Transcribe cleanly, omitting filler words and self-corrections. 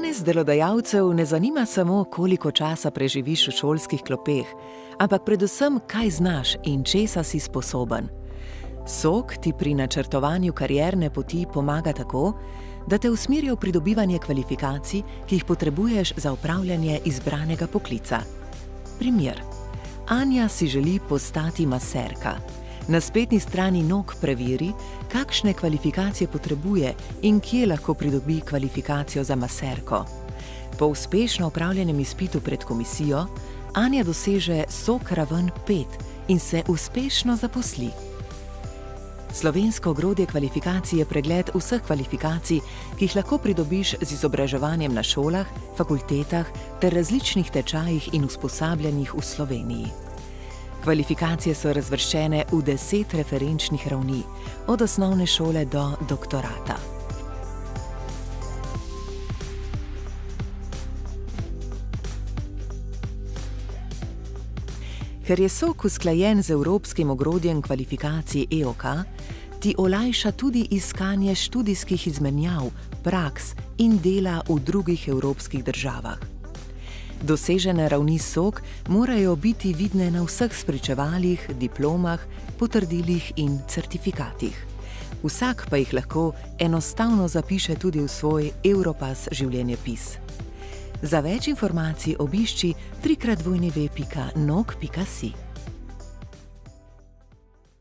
Danes delodajalcev ne zanima samo, koliko časa preživiš v šolskih klopeh, ampak predvsem, kaj znaš in česa si sposoben. SOK ti pri načrtovanju karierne poti pomaga tako, da te usmerja v pridobivanje kvalifikacij, ki jih potrebuješ za opravljanje izbranega poklica. Primer. Anja si želi postati maserka. Na spletni strani NOK preveri, kakšne kvalifikacije potrebuje in kje lahko pridobi kvalifikacijo za maserko. Po uspešno opravljenem izpitu pred komisijo, Anja doseže SOK raven 5 in se uspešno zaposli. Slovensko ogrodje kvalifikacij je pregled vseh kvalifikacij, ki jih lahko pridobiš z izobraževanjem na šolah, fakultetah ter različnih tečajih in usposabljanjih v Sloveniji. Kvalifikacije so razvrščene v 10 referenčnih ravni, od osnovne šole do doktorata. Ker je SOK usklajen z evropskim ogrodjem kvalifikacij EOK, ti olajša tudi iskanje študijskih izmenjav, praks in dela v drugih evropskih državah. Dosežene ravni SOK morajo biti vidne na vseh spričevalih, diplomah, potrdilih in certifikatih. Vsak pa jih lahko enostavno zapiše tudi v svoj Europass življenjepis. Za več informacij obišči www.nok.si.